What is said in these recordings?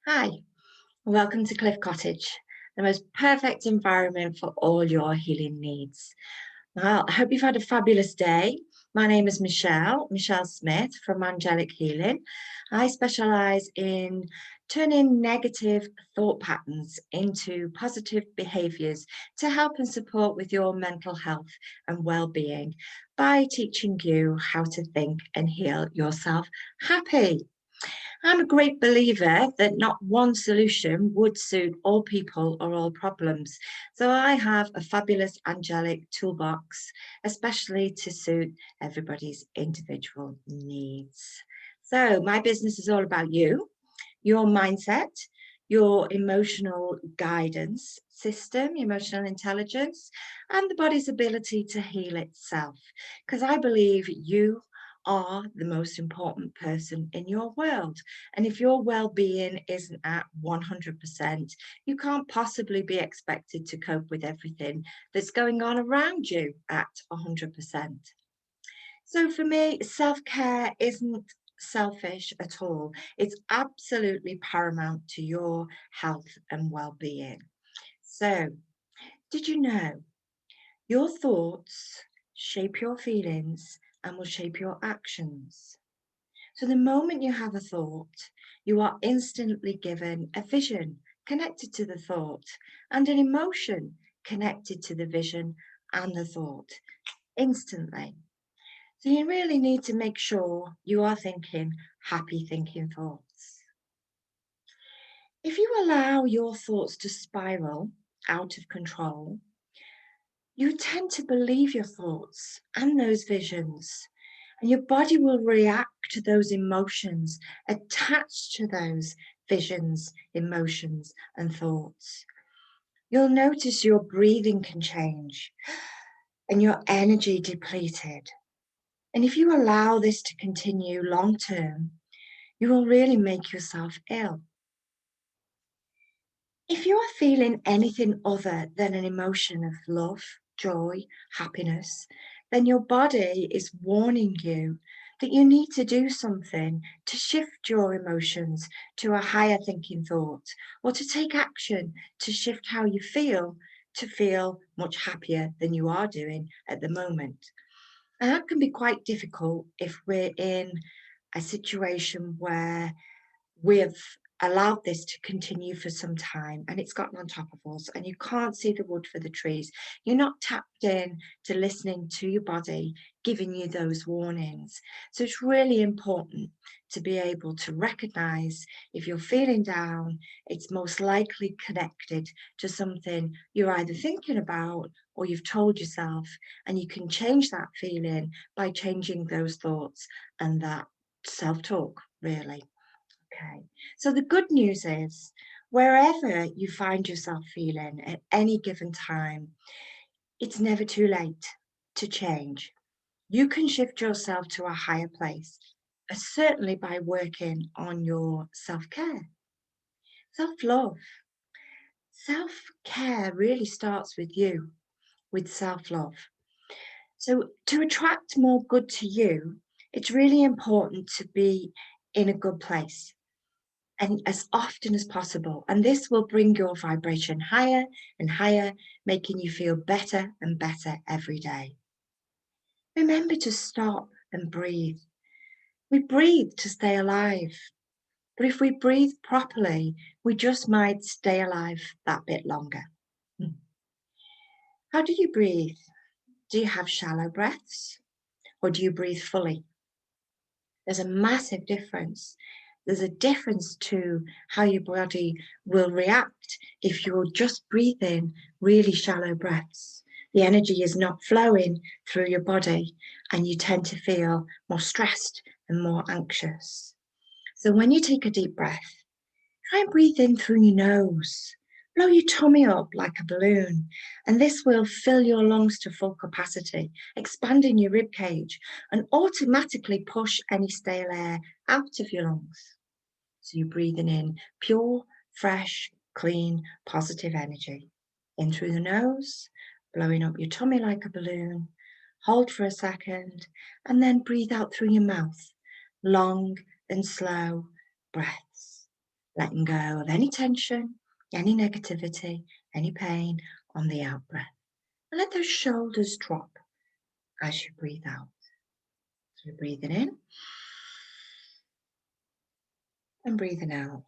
Hi, welcome to Cliff Cottage, the most perfect environment for all your healing needs. Well, I hope you've had a fabulous day. My name is Michelle Smith from Angelic Healing. I specialize in turning negative thought patterns into positive behaviors to help and support with your mental health and well-being by teaching you how to think and heal yourself happy. I'm a great believer that not one solution would suit all people or all problems. So I have a fabulous angelic toolbox, especially to suit everybody's individual needs. So my business is all about you, your mindset, your emotional guidance system, emotional intelligence, and the body's ability to heal itself. Because I believe you are the most important person in your world. And if your well-being isn't at 100%, you can't possibly be expected to cope with everything that's going on around you at 100%. So for me, self-care isn't selfish at all. It's absolutely paramount to your health and well-being. So, did you know your thoughts shape your feelings and will shape your actions? So the moment you have a thought, you are instantly given a vision connected to the thought and an emotion connected to the vision and the thought instantly. So you really need to make sure you are thinking happy thinking thoughts. If you allow your thoughts to spiral out of control, you tend to believe your thoughts and those visions, and your body will react to those emotions attached to those visions, emotions, and thoughts. You'll notice your breathing can change and your energy depleted. And if you allow this to continue long term, you will really make yourself ill. If you are feeling anything other than an emotion of love, joy, happiness, then your body is warning you that you need to do something to shift your emotions to a higher thinking thought, or to take action to shift how you feel to feel much happier than you are doing at the moment. And that can be quite difficult if we're in a situation where we've allowed this to continue for some time and it's gotten on top of us and you can't see the wood for the trees. You're not tapped in to listening to your body giving you those warnings. So it's really important to be able to recognize if you're feeling down, it's most likely connected to something you're either thinking about or you've told yourself, and you can change that feeling by changing those thoughts and that self-talk, really. Okay, so the good news is wherever you find yourself feeling at any given time, it's never too late to change. You can shift yourself to a higher place, certainly by working on your self-care, self-love. Self-care really starts with you, with self-love. So to attract more good to you, it's really important to be in a good place and as often as possible. And this will bring your vibration higher and higher, making you feel better and better every day. Remember to stop and breathe. We breathe to stay alive. But if we breathe properly, we just might stay alive that bit longer. How do you breathe? Do you have shallow breaths or do you breathe fully? There's a massive difference. There's a difference to how your body will react if you're just breathing really shallow breaths. The energy is not flowing through your body and you tend to feel more stressed and more anxious. So when you take a deep breath, try and breathe in through your nose. Blow your tummy up like a balloon, and this will fill your lungs to full capacity, expanding your rib cage and automatically push any stale air out of your lungs. So you're breathing in pure, fresh, clean, positive energy. In through the nose, blowing up your tummy like a balloon. Hold for a second, and then breathe out through your mouth. Long and slow breaths. letting go of any tension, any negativity, any pain on the out breath. And let those shoulders drop as you breathe out. So you're breathing in and breathing out.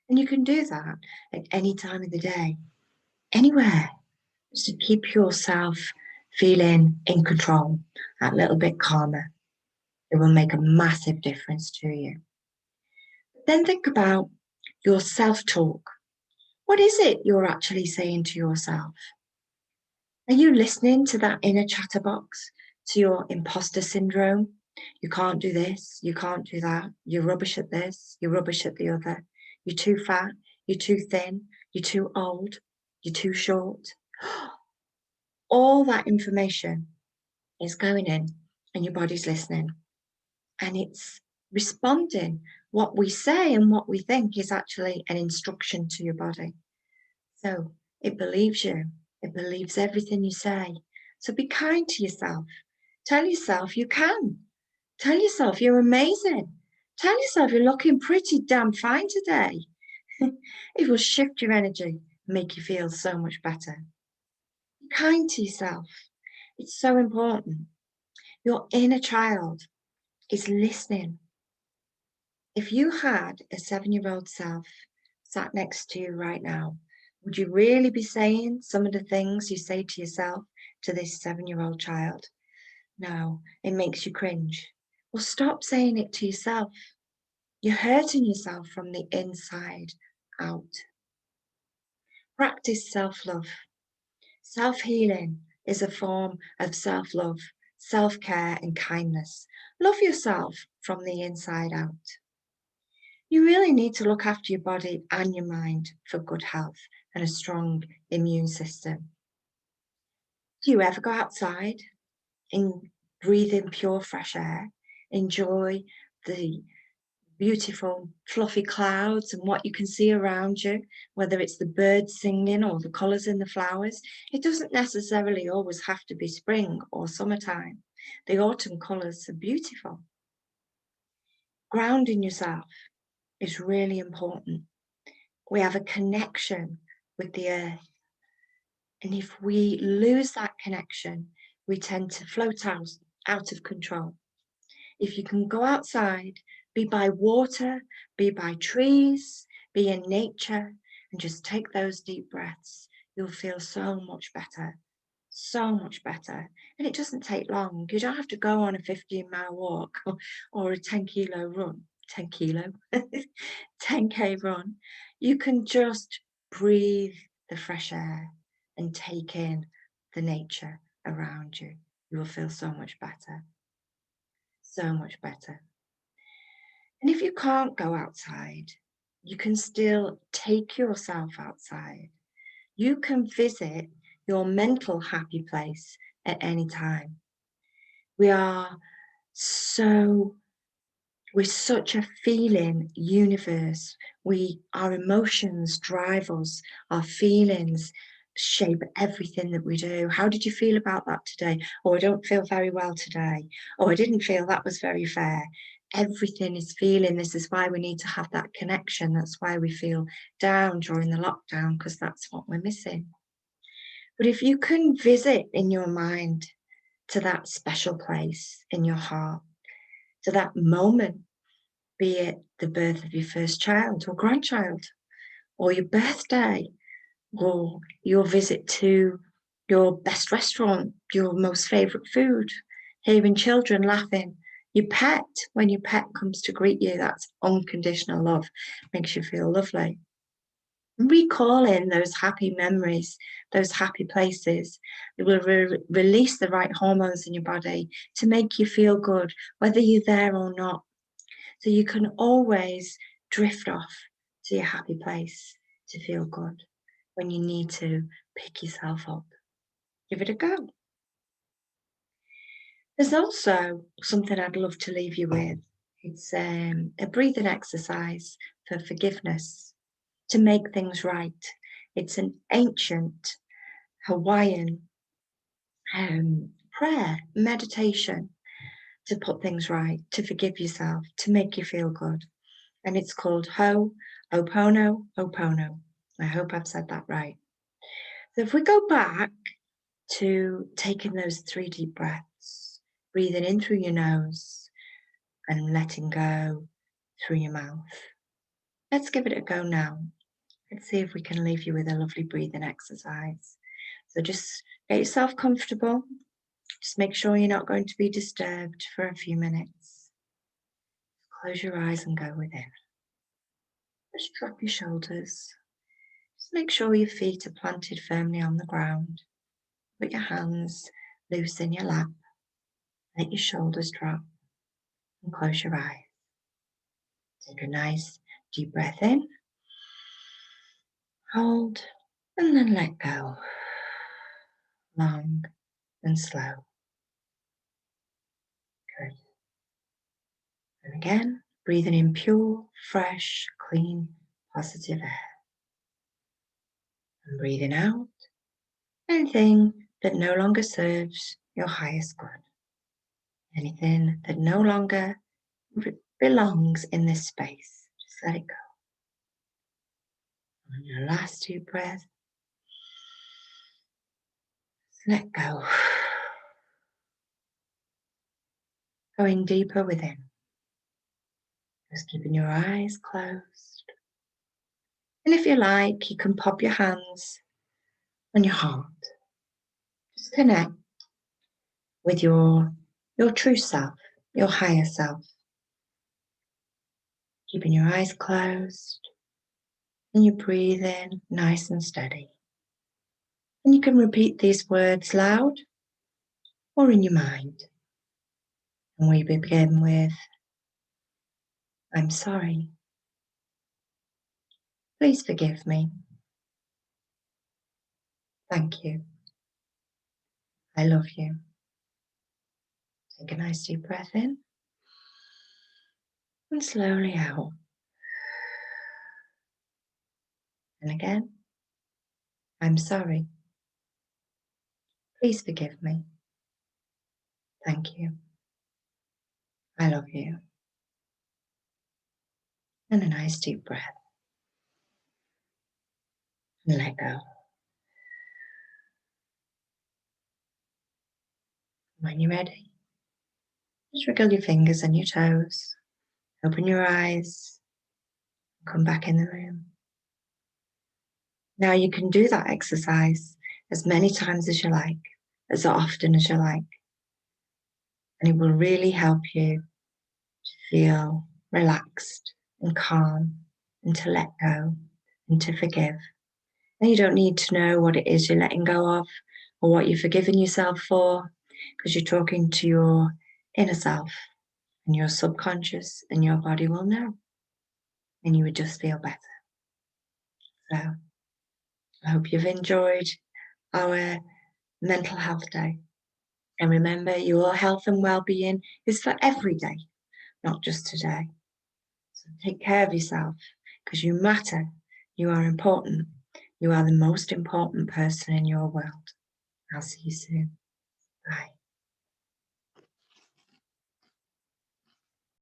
And you can do that at any time of the day, anywhere, just to keep yourself feeling in control, a little bit calmer. It will make a massive difference to you. Then think about your self-talk. What is it you're actually saying to yourself? Are you listening to that inner chatterbox, to your imposter syndrome? You can't do this, you can't do that, you're rubbish at this, you're rubbish at the other, you're too fat, you're too thin, you're too old, you're too short. All that information is going in and your body's listening and it's responding. What we say and what we think is actually an instruction to your body. So it believes you. It believes everything you say. So be kind to yourself. Tell yourself you can. Tell yourself you're amazing. Tell yourself you're looking pretty damn fine today. It will shift your energy and make you feel so much better. Be kind to yourself. It's so important. Your inner child is listening. If you had a 7-year-old self sat next to you right now, would you really be saying some of the things you say to yourself to this 7-year-old child? No, it makes you cringe. Well, stop saying it to yourself. You're hurting yourself from the inside out. Practice self-love. Self-healing is a form of self-love, self-care and kindness. Love yourself from the inside out. You really need to look after your body and your mind for good health and a strong immune system. Do you ever go outside and breathe in pure fresh air? Enjoy the beautiful fluffy clouds and what you can see around you, whether it's the birds singing or the colours in the flowers. It doesn't necessarily always have to be spring or summertime. The autumn colours are beautiful. Grounding yourself is really important. We have a connection with the earth. And if we lose that connection, we tend to float out of control. If you can go outside, be by water, be by trees, be in nature, and just take those deep breaths, you'll feel so much better, so much better. And it doesn't take long. You don't have to go on a 15-mile walk or a 10-kilo run, 10 kilo, 10K run. You can just breathe the fresh air and take in the nature around you. You will feel so much better. So much better. And if you can't go outside, you can still take yourself outside. You can visit your mental happy place at any time. We're such a feeling universe. Our emotions drive us, our feelings shape everything that we do. How did you feel about that today? Oh, I don't feel very well today. Oh, I didn't feel that was very fair. Everything is feeling. This is why we need to have that connection. That's why we feel down during the lockdown, because that's what we're missing. But if you can visit in your mind to that special place in your heart, to that moment, be it the birth of your first child or grandchild, or your birthday, or your visit to your best restaurant, your most favourite food, hearing children laughing, your pet, when your pet comes to greet you, that's unconditional love, makes you feel lovely. Recalling those happy memories, those happy places, it will release the right hormones in your body to make you feel good, whether you're there or not. So you can always drift off to your happy place to feel good when you need to pick yourself up. Give it a go. There's also something I'd love to leave you with. It's a breathing exercise for forgiveness, to make things right. It's an ancient Hawaiian prayer, meditation to put things right, to forgive yourself, to make you feel good. And it's called Ho'oponopono. I hope I've said that right. So if we go back to taking those 3 deep breaths, breathing in through your nose and letting go through your mouth. Let's give it a go now. Let's see if we can leave you with a lovely breathing exercise. So just get yourself comfortable. Just make sure you're not going to be disturbed for a few minutes. Close your eyes and go within. Just drop your shoulders. Just make sure your feet are planted firmly on the ground. Put your hands loose in your lap. Let your shoulders drop and close your eyes. Take a nice deep breath in. Hold and then let go. Long and slow. Good. And again, breathing in pure, fresh, clean, positive air. And breathing out anything that no longer serves your highest good. Anything that no longer belongs in this space. Just let it go. On your last deep breath, let go. Going deeper within. Just keeping your eyes closed. And if you like, you can pop your hands on your heart. Just connect with your true self, your higher self. Keeping your eyes closed. And you breathe in nice and steady. And you can repeat these words loud or in your mind. And we begin with, I'm sorry. Please forgive me. Thank you. I love you. Take a nice deep breath in and slowly out. And again, I'm sorry. Please forgive me. Thank you. I love you. And a nice deep breath. And let go. When you're ready, just wriggle your fingers and your toes. Open your eyes. Come back in the room. Now you can do that exercise as many times as you like, as often as you like. And it will really help you to feel relaxed and calm and to let go and to forgive. And you don't need to know what it is you're letting go of or what you're forgiving yourself for, because you're talking to your inner self and your subconscious, and your body will know. And you would just feel better. So I hope you've enjoyed our mental health day. And remember, your health and well-being is for every day, not just today. So take care of yourself, because you matter. You are important. You are the most important person in your world. I'll see you soon. Bye.